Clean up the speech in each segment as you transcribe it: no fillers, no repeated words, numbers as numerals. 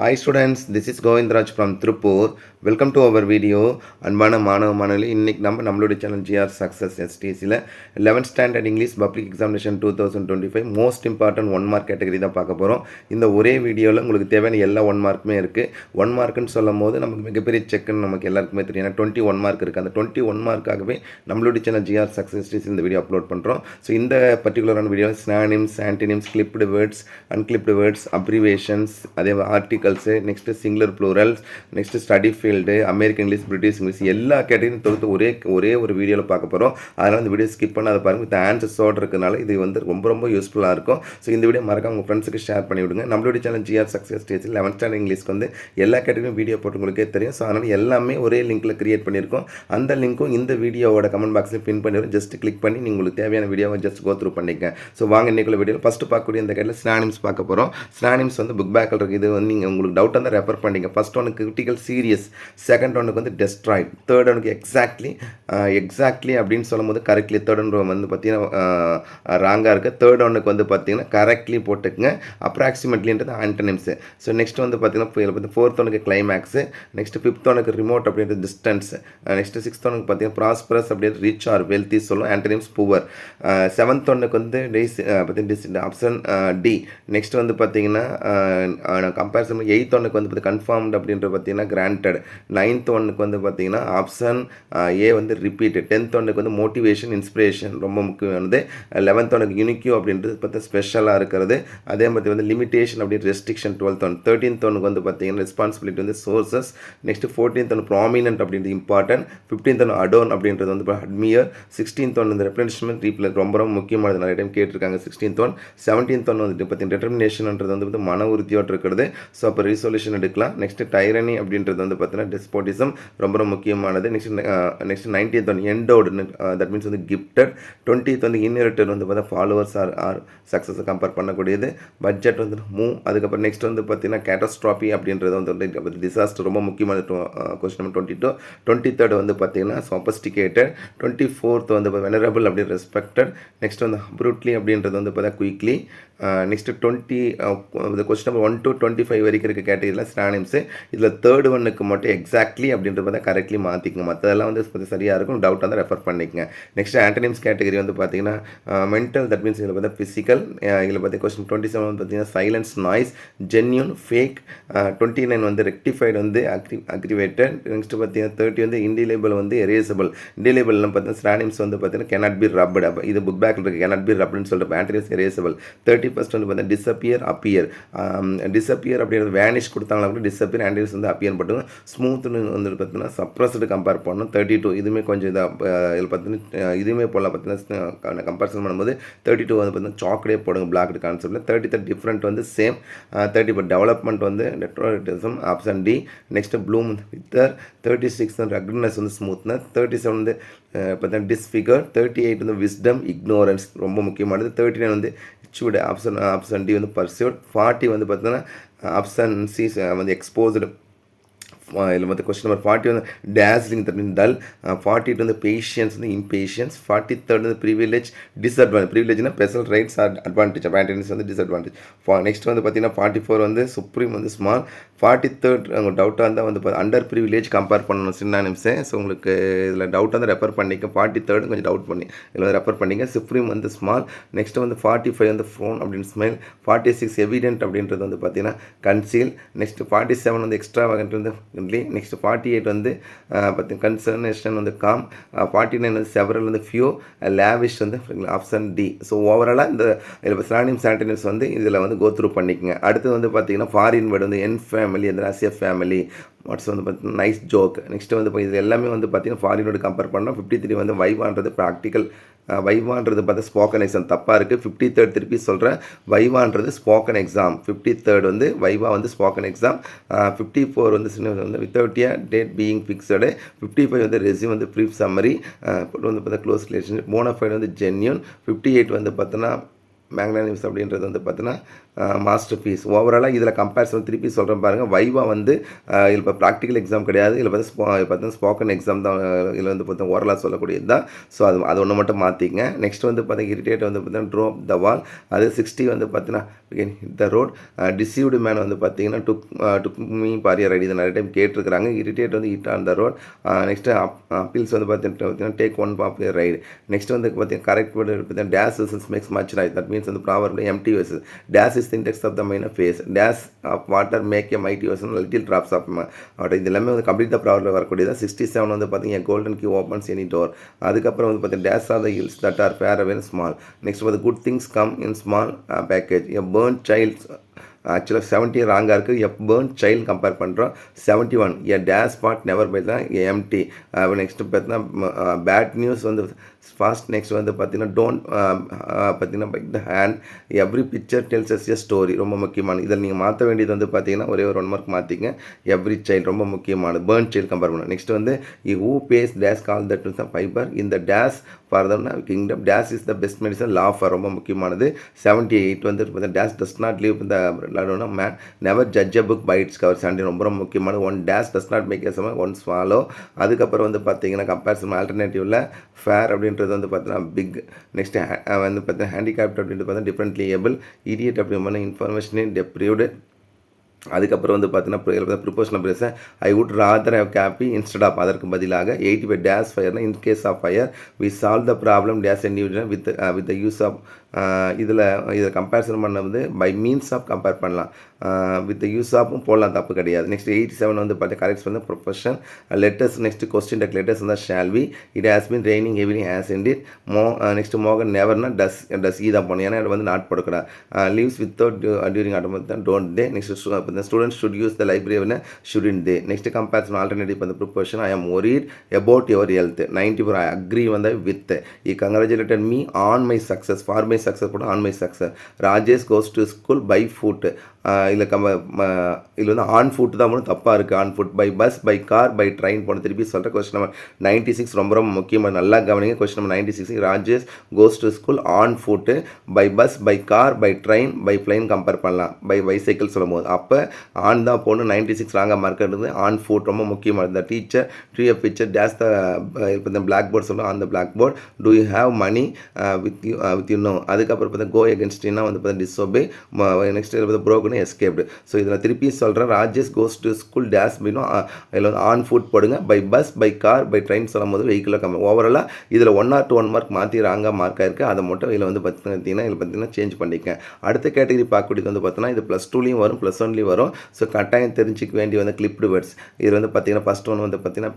Hi students, this is Govindraj from Tripur. Welcome to our video. அன்பான மாணவ மாணவர்களே, இன்னைக்கு நம்மளுடைய சேனல் ஜிஆர் சக்ஸஸ் எஸ்டிசியில் 11th standard English public examination 2025 most important 1 mark category தான் பார்க்க போகிறோம். இந்த ஒரே வீடியோவில் உங்களுக்கு தேவையான எல்லா 1 மார்க்குமே இருக்குது. 1 மார்க்குன்னு சொல்லும் போது நமக்கு மிகப்பெரிய செக்குன்னு நமக்கு எல்லாருக்குமே தெரியும். ஏன்னா 21 மார்க் இருக்குது. அந்த 21 மார்க்காகவே நம்மளுடைய சேனல் ஜிஆர் சக்ஸஸ் எஸ்டிசி இந்த வீடியோ அப்லோட் பண்ணுறோம். ஸோ இந்த பர்டிகுலரான video synonyms, antonyms, clipped words, unclipped words, abbreviations, அதே articles, next singular plurals, next study field, American English, British English எல்லா கேட்டகரியும் தொகுத்து ஒரே ஒரு வீடியோவில் பார்க்க போகிறோம். அதனால் இந்த வீடியோ ஸ்கிப் பண்ணாத பாருங்கள். வித் ஆன்சர்ஸோடு இருக்கிறதுனால இது வந்து ரொம்ப யூஸ்ஃபுல்லாக இருக்கும். ஸோ இந்த வீடியோ மறக்காம உங்கள் ஃப்ரெண்ட்ஸுக்கு ஷேர் பண்ணி விடுங்க. நம்மளுடைய சேனல் ஜிஆர் சக்ஸஸ் ஸ்டேஜில் 11th ஸ்டாண்டர்ட் இங்கிலீஷ்க்கு வந்து எல்லா கேட்டகரியும் வீடியோ போட்டு உங்களுக்கே தெரியும். ஸோ அதனால் எல்லாமே ஒரே லிங்க்கில் கிரியேட் பண்ணியிருக்கோம். அந்த லிங்க்கும் இந்த வீடியோவோட கமெண்ட் பாக்ஸில் பின் பண்ணிடுறோம். ஜஸ்ட் கிளிக் பண்ணி நீங்கள் உங்களுக்கு தேவையான வீடியோவை ஜஸ்ட் கோ த்ரூ பண்ணிக்க. ஸோ வாங்க இன்னைக்குள்ள வீடியோவில் ஃபஸ்ட்டு பார்க்கக்கூடிய இந்த கேட்டில் சினானிம்ஸ் பார்க்க போகிறோம். சினானிம்ஸ் வந்து புக் பேக்கில் இருக்குது. இது வந்து நீங்கள் உங்களுக்கு டவுட் வந்து ரெஃபர் பண்ணிங்க. ஃபர்ஸ்ட் ஒன்று கிரிட்டிக்கல் சீரியஸ், செகண்ட் ஒன்றுக்கு வந்து டெஸ்ட்ராய்ட், தேர்ட் ஒனுக்கு எக்ஸாக்ட்லி அப்படின்னு சொல்லும் போது கரெக்ட்லி, தேர்ட் ஒன்று வந்து பார்த்தீங்கன்னா ராங்காக இருக்குது. தேர்ட் ஒன்றுக்கு வந்து பார்த்தீங்கன்னா கரெக்ட்லி போட்டுக்குங்க. அப்ராக்சிமேட்லின்றது ஆன்டனிம்ஸு. ஸோ நெக்ஸ்ட் வந்து பார்த்தீங்கன்னா ஃபோர்த் ஒனுக்கு கிளைமேக்ஸு, நெக்ஸ்ட் ஃபிஃப்த் ஒனுக்கு ரிமோட் அப்படின்றது டிஸ்டன்ஸ், நெக்ஸ்ட் சிக்ஸ்த் ஒனுக்கு பார்த்தீங்கன்னா ப்ராஸ்பரஸ் அப்படின்றது ரிச் ஆர் வெல்த்தி சொல்லும், ஆன்டனிம்ஸ் புவர். செவன்த் ஒன்றுக்கு வந்து ஆப்ஷன் டி. நெக்ஸ்ட் வந்து பார்த்தீங்கன்னா கம்பேரிசன் எயித் ஒன்றுக்கு வந்து கன்ஃபார்ம்டு அப்படின்றது பார்த்தீங்கன்னா கிராண்டட். நைன்த் ஒன்றுக்கு வந்து பார்த்தீங்கன்னா ஆப்ஷன் ஏ வந்து ரிப்பீட். 10th ஒன்றுக்கு வந்து மோட்டிவேஷன், இன்ஸ்பிரேஷன் ரொம்ப முக்கியமானது. 11th ஒன்றுக்கு யூனிக்யூ அப்படின்றது பார்த்தா ஸ்பெஷலாக இருக்கிறது. அதே மாதிரி வந்து லிமிடேஷன் அப்படின்னு ரெஸ்ட்ரிக்ஷன் 12th ஒன். 13th ஒன்றுக்கு வந்து பார்த்தீங்கன்னா ரெஸ்பான்சிபிலிட்டி வந்து சோர்சஸ். நெக்ஸ்ட் 14th ஒன்று ப்ராமினன்ட் அப்படின்றது இம்பார்ட்டன்ட். 15th ஒன்று அடோன் அப்படின்றது வந்து அட்மியர். 16th ஒன்று இந்த ரெப்ளனிஷ்மெண்ட் ரீப்ளே ரொம்ப முக்கியமானது. நிறைய டைம் கேட்டிருக்காங்க. 16th one. 17th ஒன்று வந்து பார்த்தீங்கன்னா டிட்டர்மினேஷன்ன்றது வந்து மன உறுதியோடு இருக்கிறது. ஸோ அப்போ ரிசொல்யூஷன் எடுக்கலாம். நெக்ஸ்ட் டைரனி அப்படின்றது வந்து பார்த்தீங்கன்னா டெஸ்போட்டிசம் ரொம்ப முக்கியமானது. Next 19th one endowed, that means வந்து கிஃப்டட். 20th வந்து இன்ஹெரிட்டட் வந்து பார்த்தா ஃபாலோவர்ஸ் ஆர் சக்ஸஸை கம்பேர் பண்ணக்கூடியது. பட்ஜெட் வந்து மூவ். அதுக்கப்புறம் நெக்ஸ்ட் வந்து பார்த்தீங்கன்னா கேட்டஸ்ட்ராபி அப்படின்றது வந்து டிசாஸ்டர் ரொம்ப முக்கியமான கொஸ்டின் நம்பர் 22. 23rd வந்து பார்த்தீங்கன்னா சொபஸ்டிகேட்டட். 24th வந்து வெனரபிள் அப்படி ரெஸ்பெக்டட். நெக்ஸ்ட் வந்து ப்ரூட்லி அப்படின்றது வந்து பார்த்தா quickly. Next 20 question number 1 to 25 வரைக்கும் இருக்க கேட்டகரியில் சினானிம்ஸு. இதில் தேர்ட் ஒன்னுக்கு மட்டும் எக்ஸாக்ட்லி அப்படின்றது பார்த்தா கரெக்ட்லி மாற்றிக்கங்க. மற்றதெல்லாம் வந்து சரியாக இருக்கும். டவுட்டாக தான் ரெஃபர் பண்ணிக்கங்க. நெக்ஸ்ட் ஆன்டனிம்ஸ் கேட்டகரி வந்து பார்த்தீங்கன்னா மென்டல், தட் மீன்ஸ் இதில் பார்த்தா ஃபிசிக்கல். இதில் பார்த்தீங்கன்னா கொஸ்டின் 27 வந்து பார்த்தீங்கன்னா சைலன்ஸ், நாய்ஸ், ஜென்யூன், ஃபேக். 29 வந்து ரெக்டிஃபைடு வந்து அக்ரிவேட்டட். நெக்ஸ்ட் பார்த்தீங்கன்னா 30 வந்து இன்டிலேபிள் வந்து எரேசபிள். இன்டிலேபிள்னு பார்த்தீங்கன்னா சினானிம்ஸ் வந்து பார்த்தீங்கன்னா கேனாட் பி ரப்டு. அப்போ இது புக் பேக்கில் இருக்குது. கேனாட் பி ரப்டுன்னு சொல்லிட்டு ஆன்டனிம்ஸ் எரேசபிள். 31st வந்து பார்த்தீங்கன்னா டிஸப்பியர், அப்பியர். டிஸப்பியர் அப்படின்றது வேனிஷ் கொடுத்தாங்களா கூட டிஸப்பியர், ஆன்டனிம்ஸ் வந்து அப்பியர் பண்ணுவோம். ஸ்மூத்னு வந்து பார்த்தீங்கன்னா சப்ரஸ்டு கம்பேர் பண்ணணும். 32 இதுவுமே கொஞ்சம் இதாக இதில் பார்த்தீங்கன்னா இதுவுமே போல் பார்த்தீங்கன்னா கம்பேரிசன் பண்ணும்போது 32 வந்து பார்த்தீங்கன்னா சாக்லேட் போடுங்க பிளாக் கான்செப்டில். 33 டிஃப்ரெண்ட் வந்து சேம். 34 டெவலப்மெண்ட் வந்து நெட்வொர்க்கிசம், option D. Next bloom wither. 36 வந்து ரக்னஸ் வந்து ஸ்மூத்னஸ். 37 வந்து பார்த்தீங்கன்னா டிஸ்ஃபிகர். 38 வந்து விஸ்டம், இக்னோரன்ஸ் ரொம்ப முக்கியமானது. 39 வந்து இச்சுடு, ஆப்ஷன் டி வந்து பர்சியூட். 40 வந்து பார்த்தீங்கன்னா ஆப்ஷன் சி வந்து எக்ஸ்போஸ்டு. இதில் வந்து கொஸ்டின் நம்பர் 40 வந்து டேஸ்லிங், தட் மீன் டல். 42 வந்து பேஷியன்ஸ் வந்து இம்பேஷியன்ஸ். 43rd வந்து ப்ரிவிலேஜ், டிஸ்அட்வான்டேஜ். ப்ரிவிலேஜ்னா special rights or advantage, advantage வந்து டிஸ்அட்வான்டேஜ். நெக்ஸ்ட் வந்து பார்த்தீங்கன்னா 44 வந்து சுப்ரீம் வந்து ஸ்மால். 43rd உங்களுக்கு டவுட்டாக இருந்தால் வந்து அண்டர் ப்ரிவிலேஜ் கம்பேர் பண்ணணும் சினானிம்ஸு. ஸோ உங்களுக்கு இதில் டவுட்டாக இருந்தால் ரெஃபர் பண்ணிக்க. 43rd கொஞ்சம் டவுட் பண்ணி இதில் வந்து ரெஃபர் பண்ணிங்க. சுப்ரீம் வந்து ஸ்மால். நெக்ஸ்ட் வந்து 45 வந்து ஃபோன் அப்படின்னு ஸ்மைல். 46 எவிடென்ட் அப்படின்றது வந்து பார்த்தீங்கன்னா கன்சீல். நெக்ஸ்ட் 47 வந்து எக்ஸ்ட்ரா வேகன்ட் வந்து நெக்ஸ்ட் 48 வந்து பார்த்தீங்கன்னா கன்சர்னேஷன் வந்து காம். 49 வந்து செவரல் வந்து ஃபியூ. லேவிஷ் வந்து ஆப்ஷன் டி. ஸோ ஓவராலாக இந்த இதில் சினானிம்ஸ் ஆன்டனிம்ஸ் வந்து இதில் வந்து கோத்ரூ பண்ணிக்கங்க. அடுத்து வந்து பார்த்தீங்கன்னா ஃபாரின் வேர்டு வந்து என் ஃபேமிலி, அந்த ஆசியா ஃபேமிலி. வாட்ஸ் வந்து பார்த்தீங்கன்னா நைஸ் ஜோக். நெக்ஸ்ட் வந்து இது எல்லாமே வந்து பார்த்தீங்கன்னா ஃபாரினோடு கம்பேர் பண்ணோம். 53 வந்து வைவான்றது ப்ராக்டிக்கல். வைவான்றது பார்த்தா ஸ்போக்கன் எக்ஸாம் தப்பாக இருக்குது. 53rd திருப்பி சொல்கிறேன், வைவான்றது ஸ்போக்கன் எக்ஸாம். 53rd வந்து வைவா வந்து ஸ்போக்கன் எக்ஸாம். 54 வந்து வித்தவுட் ஏ டேட் பீயிங் ஃபிக்ஸடு. 55 வந்து ரெஸ்யூம் வந்து ப்ரீஃப் சம்மரி வந்து பார்த்தா க்ளோஸ் ரிலேஷன்ஷிப். போனஃபைட் வந்து ஜென்யூன். 58 வந்து பார்த்தோன்னா மேக்னானிமஸ் அப்படின்றது வந்து பார்த்தீங்கன்னா மாஸ்டர் பீஸ். ஓவராலாக இதில் கம்பேரிசன் திருப்பி சொல்கிறேன் பாருங்கள். வைவா வந்து இதில் இப்போ ப்ராக்டிக்கல் எக்ஸாம் கிடையாது. இதில் பார்த்தீங்கன்னா ஸ்போக்கன் எக்ஸாம் தான். இதில் வந்து பார்த்தீங்கன்னா ஓரலாக சொல்லக்கூடியது தான். ஸோ அது ஒன்று மட்டும் மாற்றிங்க. நெக்ஸ்ட் வந்து பார்த்தீங்கன்னா இரிட்டேட் வந்து பார்த்தீங்கன்னா ட்ரோப் த வால். அது 60 வந்து பார்த்தீங்கன்னா த ரோட். டிசீவ்டு மேன் வந்து பார்த்தீங்கன்னா டுக் மீ பாரியர் ஐடி. இதை நிறைய டைம் கேட்டிருக்கிறாங்க. இரிட்டேட் வந்து it on the road. Next appeals வந்து பார்த்தீங்கன்னா take one popular ride. Next வந்து பார்த்தீங்கன்னா கரெக்ட் வேர்டு பார்த்தீங்கன்னா days vessels makes much right. That means வந்து properly empty vessel. Days is index of the minor face. Days of water make a mighty vessel little drops of இது எல்லாமே வந்து complete the ப்ராபர்ல வரக்கூடியது. 67 வந்து பார்த்தீங்கன்னா golden key opens any door. அதுக்கப்புறம் வந்து பார்த்தீங்கன்னா days are the hills that are far away small. Next வந்து good things come in small package. A born child's ஆக்சுவலாக 70 ராங்காக இருக்குது. எப் பேர்ன் சைல்டு கம்பேர் பண்ணுறோம். 71 a days pot never by தான் empty. Next பார்த்தீங்கன்னா பேட் நியூஸ் வந்து fast. Next வந்து பார்த்தீங்கன்னா டோன்ட் பார்த்தீங்கன்னா by the hand. Every picture tells as a story. ரொம்ப முக்கியமானது. இதில் நீங்கள் மாற்ற வேண்டியது வந்து பார்த்தீங்கன்னா ஒரே ஒரு 1 மார்க் மாற்றிங்க. எவ்ரி சைல்டு ரொம்ப முக்கியமானது. பேர்ன் சைல்டு கம்பேர் பண்ணணும். நெக்ஸ்ட் வந்து who pays days call that piper இந்த days for the kingdom. Days is the best medicine laughter. ரொம்ப முக்கியமானது. 78 வந்து பார்த்தீங்கன்னா டேஸ் டஸ் நாட் லீவ் இந்த man never judge a book by its cover. 70 ரொம்ப ரொம்ப முக்கியமானது. One days does not make a some one swallow. அதுக்கப்புறம் வந்து பார்த்தீங்கன்னா கம்பேரிசன் ஆல்டர்னேட்டிவில் ஃபேர் அப்படின்றது வந்து பார்த்தீங்கன்னா பிக். நெக்ஸ்ட் வந்து பார்த்தீங்கன்னா ஹேண்டிகேப்ட் அப்படின்றது பார்த்தீங்கன்னா டிஃப்ரெண்ட்லி ஏபிள். இடியட் அப்படின்னு இன்ஃபர்மேஷன் டெப்ரிவ்டு. அதுக்கப்புறம் வந்து பார்த்தீங்கன்னா prepositional phrase I would rather have happy instead of. அதற்கு பதிலாக 85 டேஸ் ஃபயர்னா in case of fire we solve the problem days individual with the use of. இதில் கம்பேரிசன் பண்ண வந்து பை மீன்ஸ் ஆஃப் கம்பேர் பண்ணலாம். வித் யூஸ் ஆஃபும் போடலாம், தப்பு கிடையாது. நெக்ஸ்ட் 87 வந்து பார்த்தீங்கன்னா கரெக்ட் வந்து profession letters. Next question tag letters வந்து shall we. It has been raining heavily has in it next மோகன் நெவர்னா டஸ் தான் போகணும். ஏன்னா வந்து நாட் போடக்கூடாது. லீவ்ஸ் வித்தவுட் டியூரிங் ஆட்டோமேட் தான் don't they. Next students should use the library shouldn't they. Next comparison alternative வந்து profession I am worried about your health. 94 I agree வந்து with. He congratulated me on my success. For my success போட்டு on my success. Rajesh goes to school by foot. இல்லை இதில் வந்து on foot தான் மட்டும் தப்பாக இருக்குது. On foot by bus by car by train போன திருப்பி சொல்கிறேன். கொஸ்டின் நம்பர் 96 ரொம்ப ரொம்ப முக்கியமாக நல்லா கவனிங்க. Question number 96 Rajesh goes to school on foot by bus by car by train by plane compare பண்ணலாம். பை பைசைக்கிள் சொல்லும் போது அப்போ ஆன் தான் போகணும். 96 ராங்காக மார்க் எடுத்து ஆன் ஃபுட் ரொம்ப முக்கியமானது. The teacher drew a picture days the இப்போ இந்த பிளாக் போர்ட் சொல்லணும். On the blackboard do you have money with you no. அதுக்கப்புறம் பார்த்தா கோ எகென்ஸ்ட்னா வந்து பார்த்தா டிஸ்ஒபே. நெக்ஸ்ட் பார்த்தா ப்ரோக்கன் எஸ்கேப்டு. ஸோ இதில் திருப்பி சொல்கிறேன். Rajesh goes to school days அப்படின்னா இதில் வந்து ஆன் ஃபுட் போடுங்க. By bus by car by train சொல்லும் போது வெஹிக்கிளாக கம்மி. ஓவராலாக இதில் 1 or 2 மார்க் மாற்றி ராங்காக மார்க் ஆயிருக்கு. அதை மட்டும் இதில் வந்து பார்த்தீங்கன்னா இதில் பார்த்தீங்கன்னா சேஞ்ச் பண்ணிக்க. அடுத்த கேட்டகரி பார்க்கக்கூடியது வந்து பார்த்தீங்கன்னா இது +2லையும் வரும் +1லையும் வரும். ஸோ கட்டாயம் தெரிஞ்சிக்க வேண்டிய வந்து கிளிப்டு வேர்ட்ஸ். இது வந்து பார்த்தீங்கன்னா ஃபஸ்ட் ஒன் வந்து பார்த்தீங்கன்னா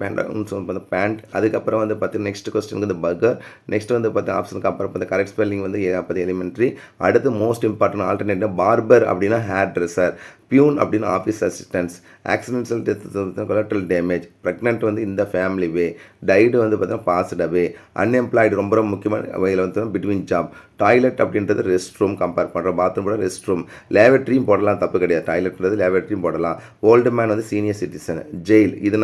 பேண்ட். அதுக்கப்புறம் வந்து பார்த்தீங்கன்னா நெக்ஸ்ட் கொஸ்டின் வந்து பர்கர். நெக்ஸ்ட் வந்து பார்த்தீங்கன்னா ஆப்ஷனுக்கு அப்புறம் பார்த்தா கரெக்ட் ஸ்பெல்லிங் வந்து எலிமெண்ட்ரி. அடுத்து மோஸ்ட் இம்பார்ட்டன்ட் ஆல்டர்னேட்டிவ் பார்பர் அப்படின்னா ஹேர் ட்ரெஸ்ஸர். பியூன் அப்படின்னா office assistance. Accidental death collateral damage. Pregnant வந்து இந்த ஃபேமிலி வே. டைடு வந்து பார்த்தீங்கன்னா பாஸ்ட் அவே. அன்எம்ப்ளாய்டு ரொம்ப ரொம்ப முக்கியமான வகையில் வந்து பிட்வீன் ஜாப். டாய்லெட் அப்படின்றது ரெஸ்ட் ரூம் கம்பேர் பண்ணுறோம். பாத்ரூம் போட ரெஸ்ட் ரூம். லேவட்ரியும் போடலாம், தப்பு கிடையாது. டாய்லெட்ன்றது லேவட்ரியும் போடலாம். ஓல்டு மேன் வந்து சீனியர் சிட்டிசன். ஜெயில் இது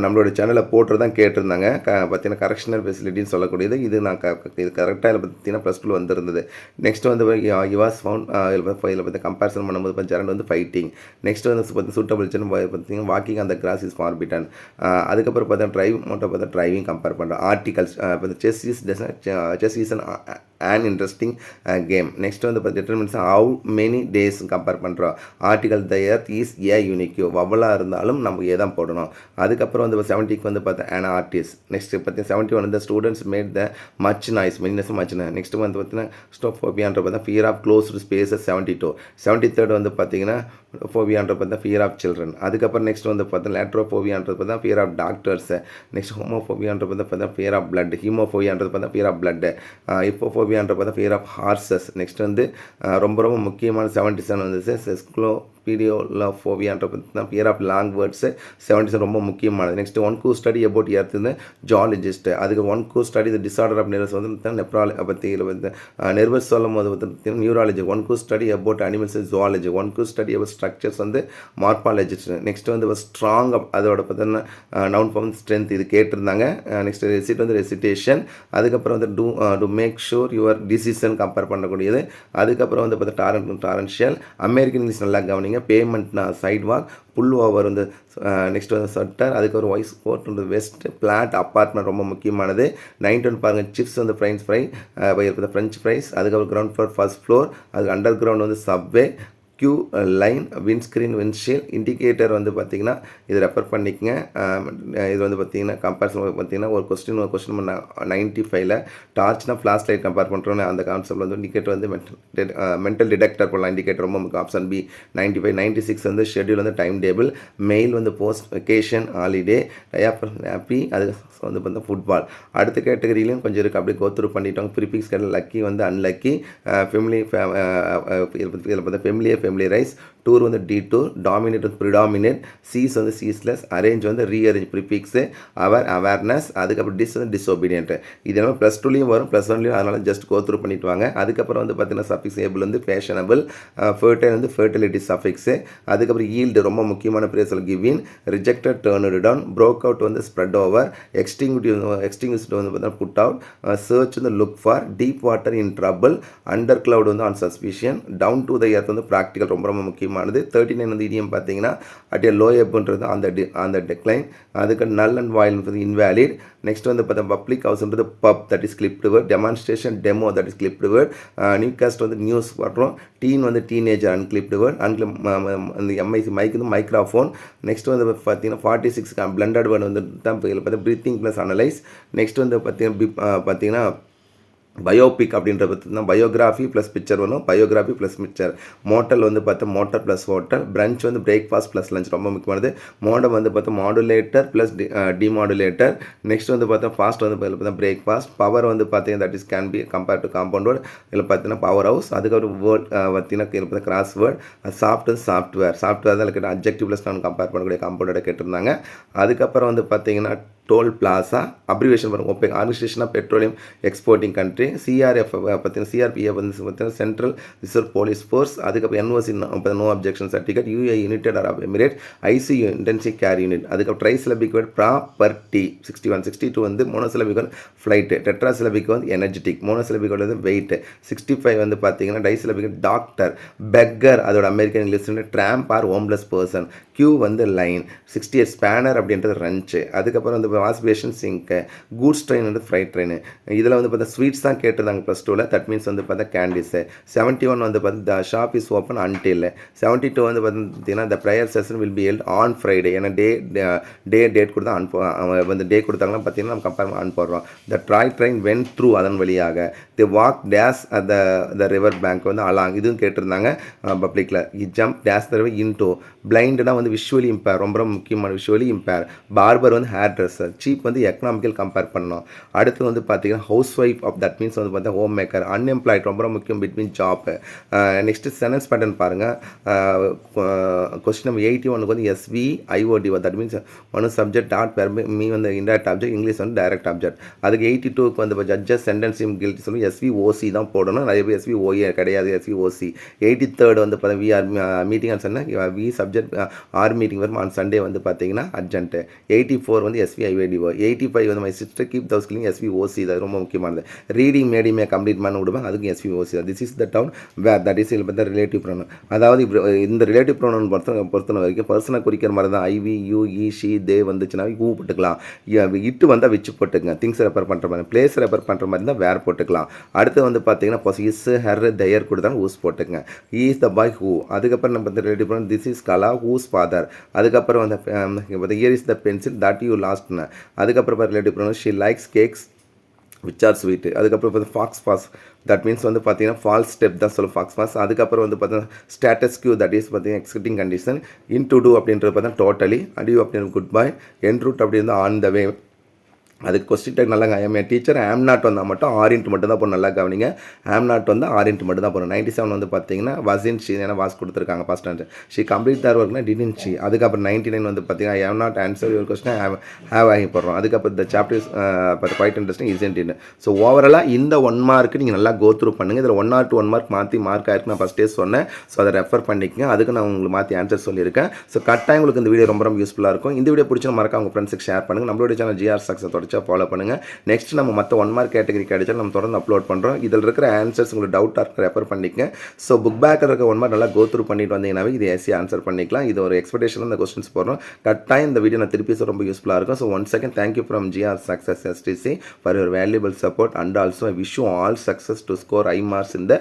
நம்மளோட சேனலில் போட்டுறதான் கேட்டிருந்தாங்க. பார்த்தீங்கன்னா கரெக்ஷனல் ஃபெசிலிட்டின்னு சொல்லக்கூடியது. இது நான் இது கரெக்டாக இதில் பார்த்தீங்கன்னா +2 வந்துருந்தது. நெக்ஸ்ட் வந்து யுவாஸ் ஃபவுண்ட் இதில் பார்த்து கம்பேரிசன் பண்ணும்போது ஜெரண்ட் வந்து ஃபைட்டிங். நெக்ஸ்ட் வந்து பார்த்து சூட்டபிள் பார்த்தீங்கன்னா வாக்கிங் அந்த கிராஸ் இஸ் ஃபார்பிட்டன். அதுக்கப்புறம் பார்த்தா டிரைவ் மோட்டோ பார்த்தா டிரைவிங் கம்பேர் பண்ணுறோம். Articles chess is an interesting game. Next வந்து determines how many days compare பண்ணுறோம். Article the earth is a unique. வவலாக இருந்தாலும் நம்ம ஏ தான் போடணும். அதுக்கப்புறம் வந்து 70க்கு வந்து பார்த்தா an artist. நெக்ஸ்ட் பார்த்தீங்கன்னா 71 வந்து students made the much noise. மெயினஸ் மச் நாய்ஸ். நெக்ஸ்ட் வந்து பார்த்தீங்கன்னா ஸ்டோஃபோபியான்ற பார்த்தா fear of closed spaces. 72. 73rd வந்து பார்த்தீங்கன்னா ஃபோபியான்ற பார்த்தா ஃபியர் ஆஃப் சில்ட்ரன். அதுக்கப்புறம் நெக்ஸ்ட் வந்து பார்த்தா லேட்ரோஃபோபியான்றது பார்த்தா ஃபியர் ஆஃப் டாக்டர்ஸ். நெக்ஸ்ட் ஹோமோஃபோபியான்றது பார்த்தா ஃபியர் ஆஃப் பிளட். ஹீமோஃபோபியான்றது பார்த்தா ஃபியர் ஆஃப் பிளட். இப்போஃபோபியான்ற பார்த்தா ஃபியர் ஆஃப் ஹார்சஸ். நெக்ஸ்ட் வந்து ரொம்ப ரொம்ப முக்கியமான 77 வந்து செஸ்க்ளோபீடியோலோஃபோபியான்ற பார்த்தா ஃபியர் ஆஃப் லாங் வேர்ட்ஸு. 77 ரொம்ப முக்கியமானது. Next one who study about earth வந்து ஜாலஜிஸ்ட். அதுக்கு one who study the disorder of nervous வந்து நெப்ரால் பற்றி வந்து நெர்வஸ் சொல்லும் போது பார்த்தீங்கன்னா neurology. One who study about animals zoology. One who study about structures வந்து மார்பாலஜிஸ்ட். நெக்ஸ்ட் வந்து ஸ்ட்ராங் அதோட பார்த்தீங்கன்னா நவுன் ஃபார்ம் ஸ்ட்ரென்த் இது கேட்டிருந்தாங்க. நெக்ஸ்ட் ரெசிட் வந்து ரெசிடேஷன். அதுக்கப்புறம் வந்து to make sure your decision compare பண்ணக்கூடியது. அதுக்கப்புறம் வந்து பார்த்தா டாரன்ஷியல். அமெரிக்கன் இங்கிலீஷ் நல்லா கவனிங்க. பேமெண்ட்னா சைட் வாக். புல் ஓவர் வந்து நெக்ஸ்ட் வந்து சட்டர். அதுக்கப்புறம் வாய்ஸ் கோட் வந்து வெஸ்ட். பிளாட் அப்பார்ட்மெண்ட் ரொம்ப முக்கியமானது. 9 பாருங்கள். சிப்ஸ் வந்து ஃப்ரைஸ் ஃப்ரை ஃப்ரெஞ்ச் ஃப்ரைஸ். அதுக்கப்புறம் கிரவுண்ட் ஃப்ளோர் ஃபர்ஸ்ட் ஃப்ளோர். அதுக்கு அண்டர் கிரவுண்ட் வந்து subway. Queue line windscreen windshield indicator வந்து பார்த்திங்கன்னா இது ரெஃபர் பண்ணிக்கங்க. இது வந்து பார்த்திங்கன்னா கம்பேரிசன் பார்த்திங்கன்னா ஒரு கொஸ்டின் 95ல் டார்ச்னா ஃப்ளாஷ் லைட் கம்பேர் பண்ணுறோன்னு அந்த கான்செப்ட் வந்து இண்டிகேட்டர் வந்து மென்டல் டிடெக்டர் போடலாம். இண்டிகேட்டர் ரொம்ப முக்கியம். Option B 95. 96 வந்து ஷெட்யூல் வந்து டைம் டேபிள். மெயில் வந்து போஸ்ட் வெக்கேஷன் ஹாலிடே. ஹாப்பி. அது வந்து பார்த்தா ஃபுட்பால். அடுத்த கேட்டகரியிலையும் கொஞ்சம் இருக்குது, அப்படியே கோத்ரூ பண்ணிட்டோம். ப்ரிஃபிக்ஸ் கேட்ட லக்கி வந்து அன்லக்கி. ஃபெமிலி இதில் பார்த்தா ஃபெமிலியரைஸ். டூர் வந்து டீடூர். டாமினேட் வந்து ப்ரிடாமினேட். சீஸ் வந்து சீஸ்லெஸ். அரேஞ்ச் வந்து ரீஅரேஞ்ச் ப்ரிஃபிக்ஸு. அவேர்னஸ். அதுக்கப்புறம் டிஸ் வந்து டிஸ்ஒபீடியன்ட். இது எல்லாமே +2லையும் வரும் +1லையும், அதனால் ஜஸ்ட் கோத்ரூ பண்ணிட்டு வாங்க. அதுக்கப்புறம் வந்து பார்த்தீங்கன்னா சஃபிக்ஸ் ஏபிள் வந்து ஃபேஷனபிள். ஃபர்டைல் வந்து ஃபர்டிலிட்டி சஃபிக்ஸு. அதுக்கப்புறம் ஈல்டு ரொம்ப முக்கியமான phrasal give in. Rejected turned down. Broke out வந்து ஸ்ப்ரெட் ஓவர். எக்ஸ்டிங்விஷ்டு வந்து பார்த்தீங்கன்னா புட் அவுட். சர்ச் வந்து look for. Deep water in trouble. Under cloud வந்து on suspicion. Down to the earth வந்து ப்ராக்டிக்கல் ரொம்ப ரொம்ப முக்கியமானது. 39 வந்து இடியம் பார்த்தீங்கன்னா அட் ஏ லோ எப்ன்றது அந்த டெக்லைன். அதுக்கு நல் அண்ட் வாயில் வந்து இன்வேலிட். நெக்ஸ்ட் வந்து பார்த்தா பப்ளிக் ஹவுஸ்ன்றது pub, that is clipped word. Demonstration demo, that is clipped word. Newscast வந்து நியூஸ் வரும். டீன் வந்து டீனேஜர் அன்கிளிப்டு வேர்ட். அந்த எம்ஐசி மைக் வந்து மைக்ரோஃபோன். நெக்ஸ்ட் வந்து பார்த்தீங்கன்னா 46 பிளண்டட் வேர்ட் வந்து தான் பார்த்தா ப்ரீத்திங் ப்ளஸ் அனலைஸ். நெக்ஸ்ட் வந்து பார்த்தீங்கன்னா பயோபிக் அப்படின்ற பார்த்தீங்கன்னா பயோகிராஃபி ப்ளஸ் பிக்சர் வரும். Biography plus picture. மோட்டல் வந்து பார்த்தா மோட்டர் ப்ளஸ் ஹோட்டல். பிரஞ்ச் வந்து பிரேக்ஃபாஸ்ட் ப்ளஸ் லஞ்ச் ரொம்ப முக்கியமானது. மோடம் வந்து பார்த்தா மாடுலேட்டர் ப்ளஸ் டிமாடுலேட்டர். நெக்ஸ்ட் வந்து பார்த்தா ஃபாஸ்ட் வந்து பார்த்தா பிரேக்ஃபாஸ்ட். பவர் வந்து பார்த்தீங்கன்னா that is can be compare to compound word. இதில் பார்த்தீங்கன்னா பவர் ஹவுஸ். அதுக்கப்புறம் வேர்ட் பார்த்தீங்கன்னா கிராஸ் வேர்ட். சாஃப்ட் சாஃப்ட்வேர் தான் கேட்டால் அப்ஜெக்டிவ் ப்ளஸ் நான் கம்பேர் பண்ணக்கூடிய காம்பவுண்டோட கேட்டிருந்தாங்க. அதுக்கப்புறம் வந்து பார்த்தீங்கன்னா டோல் பிளாசா. அப்ரிவேஷன் பாருங்கள். OPEC organisation of petroleum exporting country. CRF பார்த்தீங்கன்னா சிஆர்பிஎஃப் வந்து பார்த்தீங்கன்னா சென்ட்ரல் ரிசர்வ் போலீஸ் ஃபோர்ஸ். அதுக்கப்புறம் NOC no objection certificate. UA United Arab Emirate. ICU intensive care unit. அதுக்கப்புறம் ட்ரைசிலபிக் வேர்ட் ப்ராப்பர்ட்டி. 61. 62 வந்து மோனோசிலபிக் வந்து flight. டெட்ராசிலபிக் வந்து energetic. Monosyllabic வந்து wait. 65 வந்து பார்த்தீங்கன்னா டைசிலபிக் டாக்டர். பெக்கர் அதோட அமெரிக்கன் இங்கிலீஷ் வந்து tramp or homeless person. Queue வந்து லைன். 68 ஸ்பேனர் அப்படின்றது ரன்ச்சு. அதுக்கப்புறம் வந்து வாஷ்பேஷன் சிங்க்கு. கூட்ஸ் ட்ரெயின் வந்து ஃப்ரைட் ட்ரெயின். இதில் வந்து பார்த்தா ஸ்வீட்ஸ் தான் கேட்டிருந்தாங்க +2ல். தட் மீன்ஸ் வந்து பார்த்தா கேண்டீஸு. 71 வந்து பார்த்தா த ஷாப் இஸ் ஓப்பன் அன்டில். 72 வந்து பார்த்தீங்கன்னா த prayer session will be held on Friday. ஏன்னா டேட் கொடுத்தா வந்து டே கொடுத்தாங்கன்னா பார்த்தீங்கன்னா நம்ம கம்பேர் ஆன் போடுறோம். த ட்ரெயின் வென் த்ரூ அதன் வழியாக. The walk days at the river bank வந்து அலாங் இதுவும் கேட்டிருந்தாங்க பப்ளிக்கில். Jump days the river into. பிளைண்டுனா வந்து விஷுவலி இம்பேர் ரொம்ப முக்கியமான விஷுவலி இம்பேர். பார்பர் வந்து ஹேர் ட்ரெஸ்ஸர். சீப் வந்து எக்கனாமிக்கல் கம்பேர் பண்ணோம். அடுத்து வந்து பார்த்தீங்கன்னா house wife of that means வந்து பார்த்தா ஹோம் மேக்கர். அன்எம்ப்ளாய்ட் ரொம்ப முக்கியம் between job. Next sentence pattern பாருங்கள். கொஸ்டின் நம்பர் 81 வந்து எஸ்வி ஐஓடி தட் மீன்ஸ் ஒன்று சப்ஜெக்ட் டாட் மீ வந்து இன்டைரக்ட் ஆப்ஜெக்ட். இங்கிலீஷ் வந்து டைரக்ட் ஆப்ஜெக்ட். அதுக்கு 82க்கு வந்து ஜட்ஜஸ் சென்டென்ஸிங் கில்ட்டி சொல்லி எஸ்விஓசி தான் போடணும். நிறைய பேர் எஸ்விஓஏ கிடையாது, எஸ்விஓசி. 83rd வந்து பார்த்தா we are meeting on Sunday. We subject are meeting வரும் ஆன் சண்டே வந்து பார்த்தீங்கன்னா அர்ஜென்ட்டு. 84 வந்து எஸ்விஐஓடிஓ. 85 வந்து my sister keep the house clean SVOC. அது ரொம்ப முக்கியமானது. ரீடிங் மேடிமே கம்ப்ளீட் பண்ண விடுவாங்க, அதுக்கு SVOC. This is the town where that is பார்த்தா ரிலேட்டிவ் ப்ரோனவுன். அதாவது இந்த ரிலேட்டிவ் ப்ரோனவுன் பொறுத்த வரைக்கும் பர்சனை குறிக்கிற மாதிரி தான். I we you he she they வந்துச்சுன்னா ஊ போட்டுக்கலாம். இட்டு வந்தால் வச்சு போட்டுக்கங்க. திங்ஸ் ரெஃபர் பண்ணுற மாதிரி. பிளேஸ் ரெஃபர் பண்ணுற மாதிரி தான் வேர் போட்டுக்கலாம். அடுத்து வந்து பார்த்தீங்கன்னா இஸ் ஹர் தயர் கொடுத்தாலும் ஊஸ் போட்டுக்கங்க. Is the boy who. அதுக்கப்புறம் நம்ம relative pronoun this is Kala whose father. அதுக்கப்புறம் வந்து here is the pencil that you லாஸ்ட்னு. அதுக்கப்புறம் relative pronoun she likes cakes which are sweet. அதுக்கப்புறம் வந்து ஃபாக்ஸ் தட் மீன்ஸ் வந்து பார்த்தீங்கன்னா ஃபால்ஸ் ஸ்டெப் தான் சொல்லும் ஃபாக்ஸ். அதுக்கப்புறம் வந்து பார்த்தீங்கன்னா ஸ்டேட்டஸ் கியூ தட் இஸ் பார்த்தீங்கன்னா existing condition. In toto அப்படின்றது பார்த்தா டோட்டலி. அடியூ அப்படின்னு குட் பை. என் ரூட் அப்படி இருந்தால் ஆன் த வே. அதுக்கு கொஸ்டின் டேக் நல்லா I'm a teacher am not வந்தால் மட்டும் ஆரின்ட்டு மட்டும் தான் போகணும். நல்லா கவனிங்க. ஆம் நாட் வந்து ஆரின்ட்டு மட்டும் தான் போகணும். 97 வந்து பார்த்தீங்கன்னா வசின் ஷி ஏன்னா வாஸ் கொடுத்துருக்காங்க first answer. She complete their ஒர்க்னா டிடின் ஷி. அதுக்கப்புறம் 99 வந்து பார்த்தீங்கன்னா I have not answer your question have ஆகி போடுறோம். அதுக்கப்புறம் இந்த chapters quite interesting isn't it. So ஓவராலாக இந்த 1 மார்க்கு நீங்கள் நல்லா கோ த்ரூ பண்ணுங்கள். இதில் 1 or 2 1 மார்க் மாற்றி மார்க் ஆயிருக்கு நான் ஃபஸ்ட்டே சொன்னேன். ஸோ அதை ரெஃபர் பண்ணிக்கங்க. அதுக்கு நான் உங்களுக்கு மாற்றி ஆன்சர் சொல்லியிருக்கேன். ஸோ கட்டாயம் உங்களுக்கு இந்த வீடியோ ரொம்ப யூஸ்ஃபுல்லாக இருக்கும். இந்த வீடியோ பிடிச்சா மறக்காம உங்கள் ஃப்ரெண்ட்ஸுக்கு ஷேர் பண்ணுங்கள். நம்மளோட சேனல் ஜிஆர் சக்ஸஸ் தொடர்ச்சியாக ஃபாலோ பண்ணுங்கள். நெக்ஸ்ட் நம்ம மற்ற 1 மார்க் கேட்டகரி கிடைச்சா நம்ம தொடர்ந்து அப்லோட் பண்ணுறோம். இதில் இருக்கிற ஆன்சர்ஸ் உங்களுக்கு டவுட்டாக இருக்க ரெஃபர் பண்ணிக்கங்க. ஸோ புக் பேக்கில் இருக்க 1 மார்க் நல்லா கோ த்ரூ பண்ணிட்டு வந்தீங்கன்னாவே இது ஈஸியாக ஆன்சர் பண்ணிக்கலாம். இது ஒரு எக்ஸ்பெக்டேஷன் இந்த கொஸ்டின்ஸ் போடுறோம். கட்டாயம் இந்த வீடியோ நான் திருப்பி ரொம்ப யூஸ்ஃபுல்லாக இருக்கும். So one second thank you from GR success STC for your valuable support and also I wish you all success to score high marks இந்த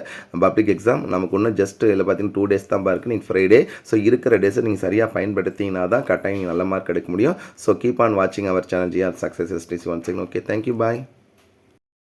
பப்ளிக் எக்ஸாம். நமக்கு இன்னும் ஜஸ்ட் இதில் பார்த்தீங்கன்னா 2 days தான் இருக்குது. நீங்கள் ஃப்ரைடே. ஸோ இருக்கிற டேஸை நீங்கள் சரியாக பயன்படுத்திங்கன்னா தான் கட்டாயம் நீங்கள் நல்ல மார்க் எடுக்க முடியும். ஸோ கீப் ஆன் வாட்சிங் our channel GR success STC one second. Okay, thank you, bye.